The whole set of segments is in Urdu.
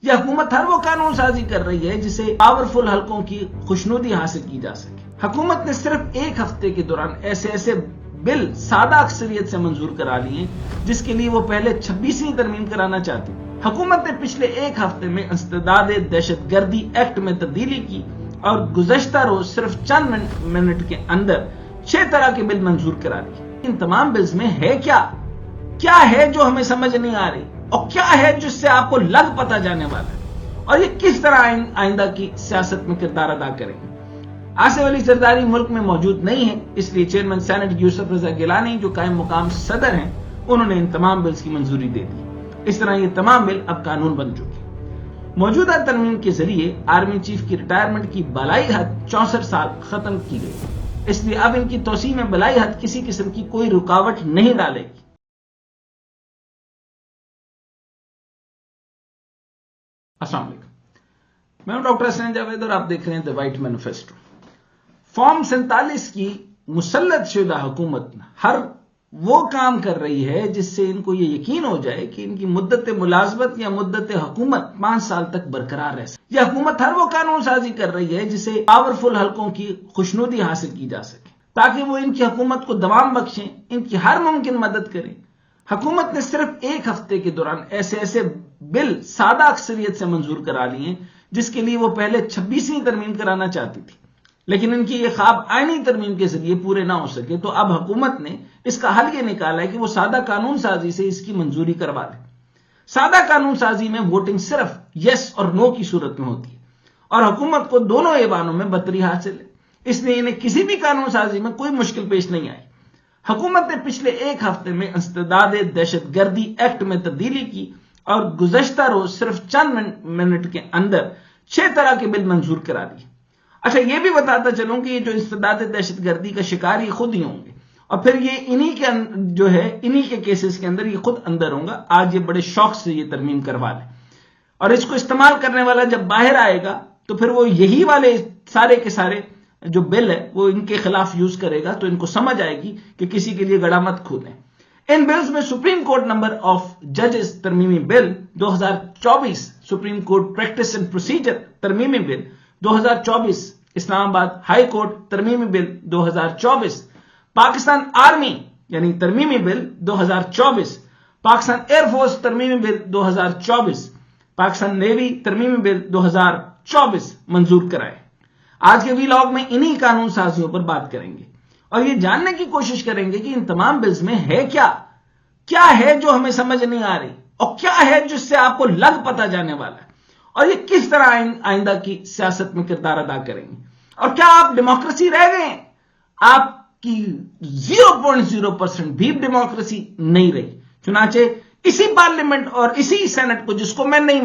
یہ حکومت ہر وہ قانون سازی کر رہی ہے جسے پاورفل حلقوں کی خوشنودی حاصل کی جا سکے۔ حکومت نے صرف ایک ہفتے کے دوران ایسے بل سادہ اکثریت سے منظور کرا لیے جس کے لیے وہ پہلے 26ویں ترمیم کرانا چاہتی۔ حکومت نے پچھلے ایک ہفتے میں انسداد دہشت گردی ایکٹ میں تبدیلی کی اور گزشتہ روز صرف چند منٹ کے اندر 6 طرح کے بل منظور کرا لیے۔ ان تمام بلز میں ہے کیا ہے جو ہمیں سمجھ نہیں آ رہی، اور کیا ہے جس سے آپ کو لگ پتا جانے والا ہے، اور یہ کس طرح آئندہ کی سیاست میں کردار ادا کریں گے۔ آصف علی زرداری ملک میں موجود نہیں ہے، اس لیے چیئرمین سینٹ یوسف رضا گیلانی جو قائم مقام صدر ہیں انہوں نے ان تمام بلز کی منظوری دے دی۔ اس طرح یہ تمام بل اب قانون بن چکے۔ موجودہ ترمیم کے ذریعے آرمی چیف کی ریٹائرمنٹ کی بالائی حد 64 سال ختم کی گئی، اس لیے اب ان کی توسیع میں بالائی حد کسی قسم کی کوئی رکاوٹ نہیں ڈالے گی۔ السلام علیکم، میں ہوں ڈاکٹر حسین جاوید اور آپ دیکھ رہے ہیں دی وائٹ مینیفیسٹو۔ فارم 47 کی مسلط شدہ حکومت ہر وہ کام کر رہی ہے جس سے ان کو یہ یقین ہو جائے کہ ان کی مدت ملازمت یا مدت حکومت 5 سال تک برقرار رہ سکے۔ یہ حکومت ہر وہ قانون سازی کر رہی ہے جسے پاورفل حلقوں کی خوشنودی حاصل کی جا سکے تاکہ وہ ان کی حکومت کو دوام بخشیں، ان کی ہر ممکن مدد کریں۔ حکومت نے صرف ایک ہفتے کے دوران ایسے بل سادہ اکثریت سے منظور کرا لیے جس کے لیے وہ پہلے 26ویں ترمیم کرانا چاہتی تھی، لیکن ان کی یہ خواب آئینی ترمیم کے ذریعے پورے نہ ہو سکے، تو اب حکومت نے اس کا حل یہ نکالا ہے کہ وہ سادہ قانون سازی سے اس کی منظوری کروا دے۔ سادہ قانون سازی میں ووٹنگ صرف یس اور نو کی صورت میں ہوتی ہے، اور حکومت کو دونوں ایوانوں میں برتری حاصل ہے، اس لیے انہیں کسی بھی قانون سازی میں کوئی مشکل پیش نہیں آئی۔ حکومت نے پچھلے ایک ہفتے میں انسداد دہشت گردی ایکٹ میں تبدیلی کی اور گزشتہ روز صرف چند منٹ کے اندر 6 طرح کے بل منظور کرا دیے۔ اچھا، یہ بھی بتاتا چلوں کہ یہ جو انسداد دہشت گردی کا شکار یہ خود ہی ہوں گے، اور پھر یہ انہی کے کیسز کے اندر یہ خود اندر ہوں گا۔ آج یہ بڑے شوق سے یہ ترمیم کروا لیں، اور اس کو استعمال کرنے والا جب باہر آئے گا تو پھر وہ یہی والے سارے کے سارے جو بل ہے وہ ان کے خلاف یوز کرے گا، تو ان کو سمجھ آئے گی کہ کسی کے لیے گڑا مت کھودیں۔ ان بلز میں سپریم کورٹ نمبر آف ججز ترمیمی bill 2024، supreme court practice and procedure ترمیمی bill 2024، Islamabad high court ترمیمی بل 2024، پاکستان آرمی یعنی ترمیمی بل 2024، پاکستان ایئر فورس ترمیمی بل 2024، پاکستان نیوی ترمیمی بل 2024 منظور کرائے۔ آج کے ویلاگ میں انہی قانون سازیوں پر بات کریں گے اور یہ جاننے کی کوشش کریں گے کہ ان تمام بلز میں ہے کیا ہے جو ہمیں سمجھ نہیں آ رہی، اور کیا ہے جس سے آپ کو لگ پتا جانے والا ہے، اور یہ کس طرح آئندہ کی سیاست میں کردار ادا کریں گے، اور کیا آپ ڈیموکریسی رہ گئے ہیں؟ آپ کی 0.0% بھی ڈیموکریسی نہیں رہی۔ چنانچہ اسی پارلیمنٹ اور اسی سینٹ کو جس کو میں نہیں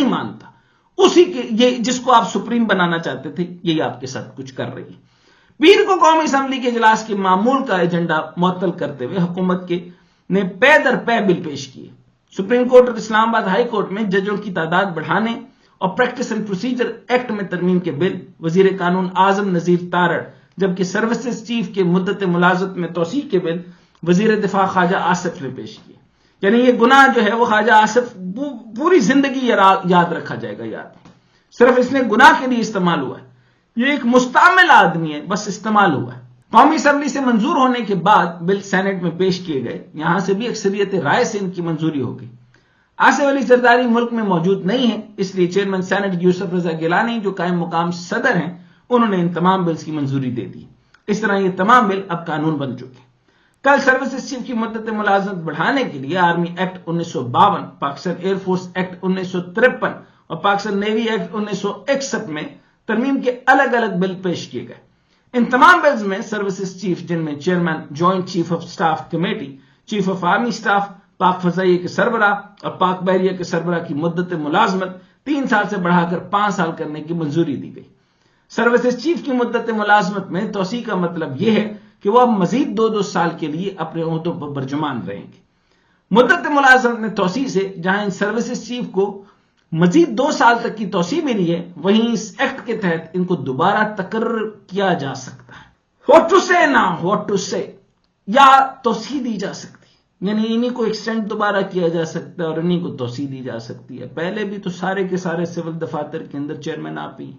مانتا اسی کے جس کو آپ سپریم بنانا چاہتے تھے، یہی آپ کے ساتھ کچھ کر رہی ہے۔ پیر کو قومی اسمبلی کے اجلاس کے معمول کا ایجنڈا معطل کرتے ہوئے حکومت نے پے در پے بل پیش کیے۔ سپریم کورٹ اور اسلام آباد ہائی کورٹ میں ججوں کی تعداد بڑھانے اور پریکٹس اینڈ پروسیجر ایکٹ میں ترمیم کے بل وزیر قانون اعظم نذیر تارڑ، جبکہ سروسز چیف کے مدت ملازمت میں توسیع کے بل وزیر دفاع خواجہ آصف نے پیش کیے۔ یعنی یہ گناہ جو ہے وہ خواجہ آصف پوری زندگی یاد رکھا جائے گا، صرف اس نے گناہ کے لیے استعمال ہوا ہے۔ یہ ایک مستعمل آدمی ہے، بس استعمال ہوا ہے۔ قومی اسمبلی سے منظور ہونے کے بعد بل سینٹ میں پیش کیے گئے، یہاں سے بھی اکثریت رائے سے ان کی منظوری ہو گئی۔ آصف علی زرداری ملک میں موجود نہیں ہے، اس لیے چیئرمین سینٹ یوسف رضا گیلانی جو قائم مقام صدر ہیں انہوں نے ان تمام بلز کی منظوری دے دی۔ اس طرح یہ تمام بل اب قانون بن چکے۔ کل سروسز چیف کی مدت ملازمت بڑھانے کے لیے army act 1952، Pakistan air force act 1953 اور پاکستان نیوی ایکٹ 1961 میں ترمیم کے الگ الگ بل پیش کیے گئے۔ ان تمام بلز میں سروسز چیف، جن میں chairman joint chief of staff committee, chief of army staff, پاک فضائیہ کے سربراہ اور پاک بحریہ کے سربراہ کی مدت ملازمت 3 سال سے بڑھا کر 5 سال کرنے کی منظوری دی گئی۔ سروسز چیف کی مدت ملازمت میں توسیع کا مطلب یہ ہے کہ وہ اب مزید 2 سال کے لیے اپنے عہدوں پر برجمان رہیں گے۔ مدت ملازمت میں توسیع سے جہاں ان سروسز چیف کو مزید 2 سال تک کی توسیع ملی ہے، وہیں اس ایکٹ کے تحت ان کو دوبارہ تقرر کیا جا سکتا ہے۔ واٹ ٹو سے یا توسیع دی جا سکتی، یعنی انہی کو ایکسٹینڈ دوبارہ کیا جا سکتا ہے اور انہی کو توسیع دی جا سکتی ہے. پہلے بھی تو سارے کے سارے سول دفاتر کے اندر چیئرمین آپ ہی.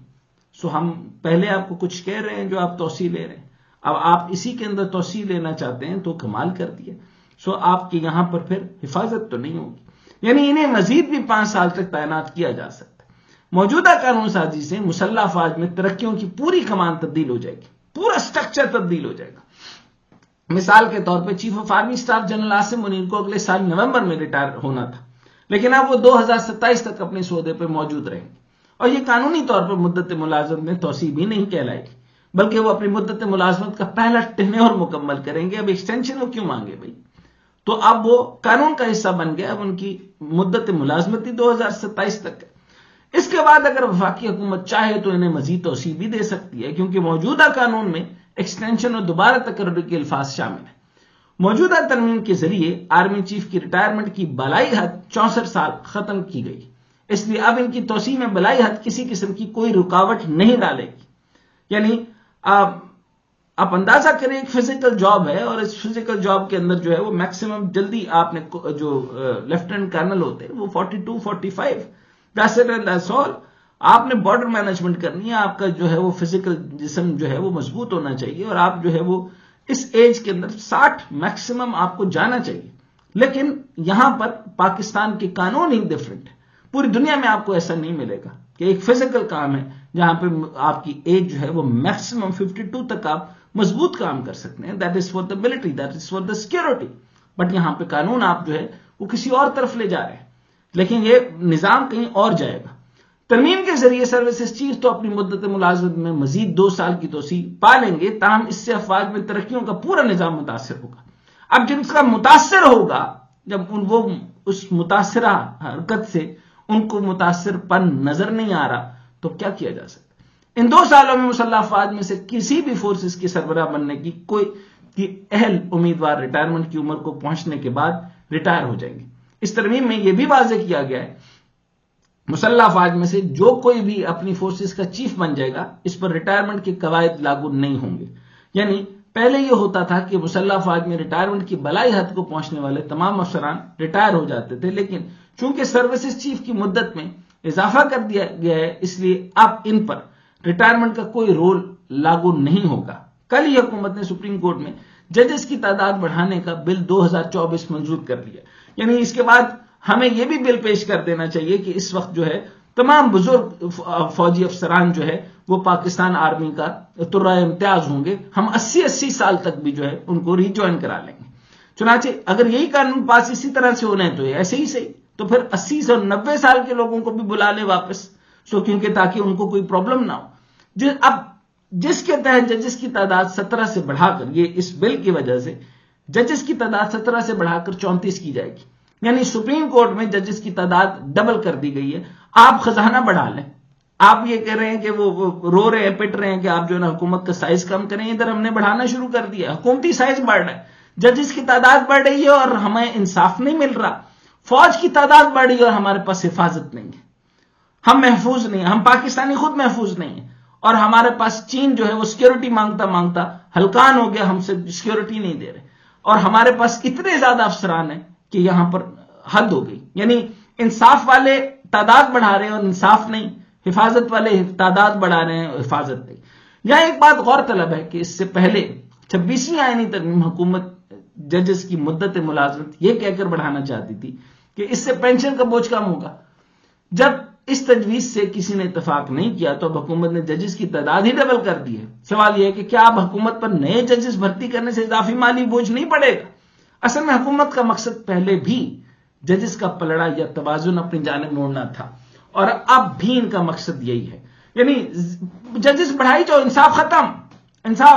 سو ہم پہلے آپ کو کچھ کہہ رہے ہیں جو آپ توسیع لے رہے ہیں. اب آپ اسی کے اندر توسیع لینا چاہتے ہیں تو کمال کر دیا. سو آپ کے یہاں پر پھر حفاظت تو نہیں ہوگی. یعنی انہیں مزید بھی 5 سال تک تعینات کیا جا سکتا ہے. موجودہ قانون سازی سے مسلح افواج میں ترقیوں کی پوری کمان تبدیل ہو جائے گی, پورا سٹرکچر تبدیل ہو جائے گا. مثال کے طور پہ chief of army staff general Asim Munir کو اگلے سال نومبر میں ریٹائر ہونا تھا, لیکن اب وہ 2027 تک اپنے عہدے پہ موجود رہیں گے. اور یہ قانونی طور پر مدت ملازمت میں توسیع بھی نہیں کہلائے گی, بلکہ وہ اپنی مدت ملازمت کا پہلا ٹینیور مکمل کریں گے. اب ایکسٹینشن وہ کیوں مانگے بھائی؟ تو اب وہ قانون کا حصہ بن گیا. اب ان کی مدت ملازمتی 2027 تک ہے. اس کے بعد اگر وفاقی حکومت چاہے تو انہیں مزید توسیع بھی دے سکتی ہے, کیونکہ موجودہ قانون میں ایکسٹینشن اور دوبارہ تقرر کے الفاظ شامل ہیں. موجودہ ترمیم کے ذریعے آرمی چیف کی ریٹائرمنٹ کی بالائی حد 64 سال ختم کی گئی. اس لیے اب ان کی توسیع میں بالائی حد کسی قسم کی کوئی رکاوٹ نہیں ڈالے گی. یعنی آپ اندازہ کریں ایک فزیکل جاب ہے, اور اس فزیکل جاب کے اندر جو ہے وہ میکسیمم جلدی آپ نے جو لیفٹیننٹ کرنل ہوتے ہیں وہ 42 45 that's it and that's all. آپ نے بارڈر مینجمنٹ کرنی ہے, آپ کا جو ہے وہ فزیکل جسم جو ہے وہ مضبوط ہونا چاہیے, اور آپ جو ہے وہ اس ایج کے اندر 60 میکسیمم آپ کو جانا چاہیے. لیکن یہاں پر پاکستان کے قانون ہی ڈفرنٹ ہے. پوری دنیا میں آپ کو ایسا نہیں ملے گا کہ ایک فزیکل کام ہے جہاں پہ آپ کی ایج جو ہے وہ میکسیمم 52 تک آپ مضبوط کام کر سکتے ہیں. That is for the military, that is for the security. But یہاں پہ قانون آپ جو ہے وہ کسی اور طرف لے جا رہے ہیں, لیکن یہ نظام کہیں اور جائے گا. ترمیم کے ذریعے سروسز چیف تو اپنی مدت ملازمت میں مزید 2 سال کی توسیع پا لیں گے, تاہم اس سے افواج میں ترقیوں کا پورا نظام متاثر ہوگا. اب جب اس کا متاثر ہوگا, جب وہ اس متاثرہ حرکت سے ان کو متاثر پن نظر نہیں آ رہا, تو کیا کیا جا سکتا؟ ان 2 سالوں میں مسلح افواج میں سے کسی بھی فورسز کی سربراہ بننے کی کوئی اہل امیدوار ریٹائرمنٹ کی عمر کو پہنچنے کے بعد ریٹائر ہو جائیں گے. اس ترمیم میں یہ بھی واضح کیا گیا ہے مسلح افواج میں سے جو کوئی بھی اپنی فورسز کا چیف بن جائے گا اس پر ریٹائرمنٹ کے قواعد لاگو نہیں ہوں گے. یعنی پہلے یہ ہوتا تھا کہ مسلح افواج میں ریٹائرمنٹ کی بلائی حد کو پہنچنے والے تمام افسران ریٹائر ہو جاتے تھے, لیکن چونکہ سروسز چیف کی مدت میں اضافہ کر دیا گیا ہے اس لیے اب ان پر ریٹائرمنٹ کا کوئی رول لاگو نہیں ہوگا. کل ہی حکومت نے سپریم کورٹ میں ججز کی تعداد بڑھانے کا بل 2024 منظور کر لیا. یعنی اس کے بعد ہمیں یہ بھی بل پیش کر دینا چاہیے کہ اس وقت جو ہے تمام بزرگ فوجی افسران جو ہے وہ پاکستان آرمی کا طرح امتیاز ہوں گے. ہم 80 سال تک بھی جو ہے ان کو ری جوائن کرا لیں گے. چنانچہ اگر یہی قانون پاس اسی طرح سے ہونا ہے تو ایسے ہی صحیح, تو پھر 80 سے 90 سال کے لوگوں کو بھی بلا لے واپس, کیونکہ تاکہ ان کو کوئی پرابلم نہ ہو. اب جس کے تحت ججز کی تعداد 17 سے بڑھا کر, یہ اس بل کی وجہ سے ججز کی تعداد 17 سے بڑھا کر 34 کی جائے گی. یعنی سپریم کورٹ میں ججز کی تعداد ڈبل کر دی گئی ہے. آپ خزانہ بڑھا لیں, آپ یہ کہہ رہے ہیں کہ وہ رو رہے ہیں پٹ رہے ہیں کہ آپ جو ہے نا حکومت کا سائز کم کریں, ادھر ہم نے بڑھانا شروع کر دیا, حکومتی سائز بڑھ رہا ہے, ججز کی تعداد بڑھ رہی ہے اور ہمیں انصاف نہیں مل رہا. فوج کی تعداد بڑھ رہی ہے اور ہمارے پاس حفاظت نہیں ہے, ہم محفوظ نہیں ہیں, ہم پاکستانی خود محفوظ نہیں ہیں, اور ہمارے پاس چین جو ہے وہ سیکیورٹی مانگتا مانگتا ہلکان ہو گیا, ہم سے سیکیورٹی نہیں دے رہے, اور ہمارے پاس اتنے زیادہ افسران ہیں کہ یہاں پر حد ہو گئی. یعنی انصاف والے تعداد بڑھا رہے ہیں اور انصاف نہیں, حفاظت والے تعداد بڑھا رہے ہیں اور حفاظت نہیں. یہاں ایک بات غور طلب ہے کہ اس سے پہلے 26ویں آئینی ترمیم حکومت ججز کی مدت ملازمت یہ کہہ کر بڑھانا چاہتی تھی کہ اس سے پینشن کا بوجھ کم ہوگا. جب اس تجویز سے کسی نے اتفاق نہیں کیا تو اب حکومت نے ججز کی تعداد ہی ڈبل کر دی ہے. سوال یہ ہے کہ کیا اب حکومت پر نئے ججز بھرتی کرنے سے اضافی مالی بوجھ نہیں پڑے گا؟ اصل میں حکومت کا مقصد پہلے بھی ججز کا پلڑا یا توازن اپنی جانب موڑنا تھا, اور اب بھی ان کا مقصد یہی ہے. یعنی ججز بڑھائی جو انصاف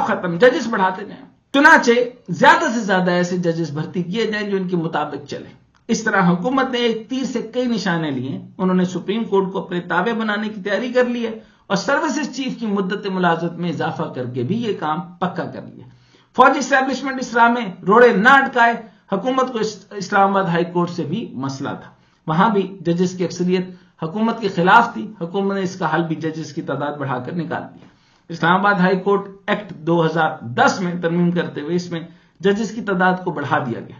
ختم, ججز بڑھاتے جائیں. چنانچہ زیادہ سے زیادہ ایسے ججز بھرتی کیے جائیں جو ان کے مطابق چلیں. اس طرح حکومت نے ایک تیر سے کئی نشانے لیے. انہوں نے سپریم کورٹ کو اپنے تابع بنانے کی تیاری کر لی ہے, اور سروسز چیف کی مدت ملازمت میں اضافہ کر کے بھی یہ کام پکا کر لیا. فوجی اسٹیبلشمنٹ اسلام میں روڑے نہ اٹکائے. حکومت کو اسلام آباد ہائی کورٹ سے بھی مسئلہ تھا, وہاں بھی ججز کی اکثریت حکومت کے خلاف تھی. حکومت نے اس کا حل بھی ججز کی تعداد بڑھا کر نکال دیا. اسلام آباد ہائی کورٹ ایکٹ 2010 میں ترمیم کرتے ہوئے اس میں ججز کی تعداد کو بڑھا دیا گیا.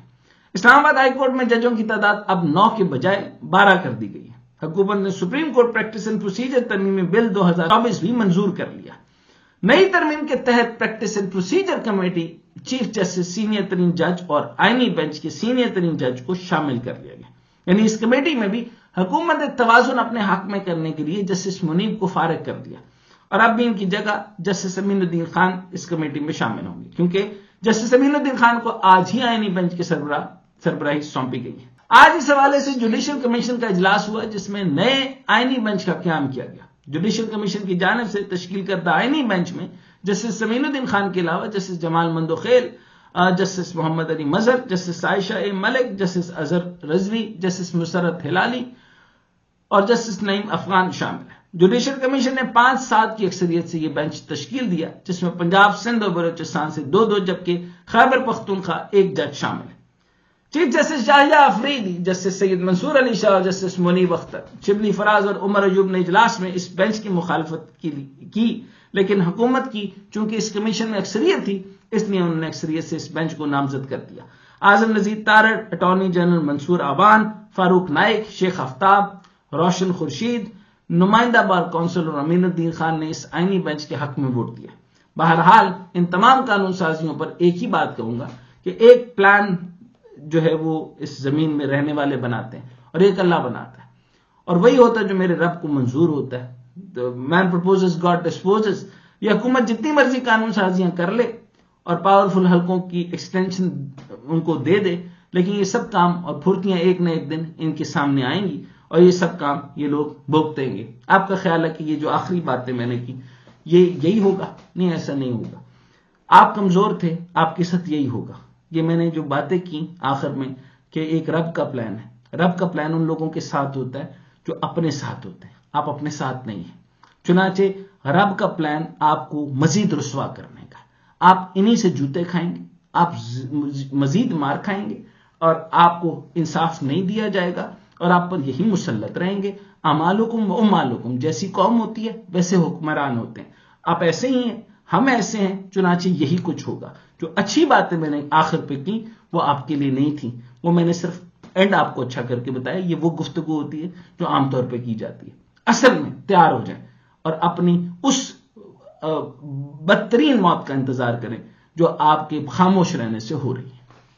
اسلام آباد ہائی کورٹ میں ججوں کی تعداد اب 9 کے بجائے 12 کر دی گئی ہے۔ حکومت نے supreme court practice and procedure ترمیمی بل 2024 بھی منظور کر لیا۔ نئی ترمیم کے تحت practice and procedure committee chief justice senior ترین جج اور آئینی بینچ کے سینئر ترین جج کو شامل کر لیا گیا، یعنی اس کمیٹی میں بھی حکومت نے توازن اپنے حق میں کرنے کے لیے جسٹس منیب کو فارغ کر دیا، اور اب بھی ان کی جگہ جسٹس امین الدین خان اس کمیٹی میں شامل ہوں گے، کیونکہ جسٹس امین الدین خان کو آج ہی آئینی بینچ کی سربراہی سونپی گئی ہے۔ آج اس حوالے سے جوڈیشل کمیشن کا اجلاس ہوا جس میں نئے آئینی بینچ کا قیام کیا گیا۔ جوڈیشل کمیشن کی جانب سے تشکیل کردہ آئینی بینچ میں جسٹس امین الدین خان کے علاوہ جسٹس جمال مندوخیل، جسٹس محمد علی مظہر، جسٹس عائشہ اے ملک، جسٹس اظہر رضوی، جسٹس مسرت ہلالی اور جسٹس نعیم افغان شامل ہیں۔ جوڈیشل کمیشن نے 5-7 کی اکثریت سے یہ بینچ تشکیل دیا، جس میں پنجاب، سندھ اور بلوچستان سے 2-2 جبکہ خیبر پختونخوا 1 جج شامل ہے۔ Chief justice Shahjahan Afridi, justice Syed Mansoor Ali Shah اور جسٹس منیب اختر، شبلی فراز اور عمر ایوب نے اجلاس میں اس بینچ کی مخالفت کی، لیکن حکومت کی چونکہ اس کمیشن میں اکثریت تھی، اس لیے انہوں نے اکثریت سے اس بینچ کو نامزد کر دیا۔ اعظم نذیر تارڑ، اٹارنی جنرل منصور آبان، فاروق نائک، شیخ آفتاب، روشن خورشید، نمائندہ بار کونسل اور امین الدین خان نے اس آئینی بینچ کے حق میں ووٹ دیا۔ بہرحال ان تمام قانون سازیوں پر ایک ہی بات کہوں گا کہ ایک پلان جو ہے وہ اس زمین میں رہنے والے بناتے ہیں اور ایک اللہ بناتا ہے، اور وہی ہوتا ہے جو میرے رب کو منظور ہوتا ہے۔ مین پرپوزز گاڈ ڈسپوزز۔ یہ حکومت جتنی مرضی قانون سازیاں کر لے اور پاورفل حلقوں کی ایکسٹینشن ان کو دے دے، لیکن یہ سب کام اور پھرتیاں ایک نہ ایک دن ان کے سامنے آئیں گی اور یہ سب کام یہ لوگ بھگتیں گے۔ آپ کا خیال ہے کہ یہ جو آخری باتیں میں نے کی یہی ہوگا؟ نہیں، ایسا نہیں ہوگا۔ آپ کمزور تھے، آپ کے ساتھ یہی ہوگا۔ یہ میں نے جو باتیں کی آخر میں کہ ایک رب کا پلان ہے، رب کا پلان ان لوگوں کے ساتھ ہوتا ہے جو اپنے ساتھ ہوتے ہیں، آپ اپنے ساتھ نہیں ہیں۔ چنانچہ رب کا پلان آپ کو مزید رسوا کرنے کا، آپ انہی سے جوتے کھائیں گے، آپ مزید مار کھائیں گے اور آپ کو انصاف نہیں دیا جائے گا اور آپ پر یہی مسلط رہیں گے۔ اعمالکم و امالکم، جیسی قوم ہوتی ہے ویسے حکمران ہوتے ہیں، آپ ایسے ہی ہیں، ہم ایسے ہیں، چنانچہ یہی کچھ ہوگا۔ جو اچھی باتیں میں نے آخر پہ کی وہ آپ کے لیے نہیں تھی، وہ میں نے صرف اینڈ آپ کو اچھا کر کے بتایا۔ یہ وہ گفتگو ہوتی ہے جو عام طور پہ کی جاتی ہے۔ اصل میں تیار ہو جائیں اور اپنی اس بدترین موت کا انتظار کریں جو آپ کے خاموش رہنے سے ہو رہی ہے۔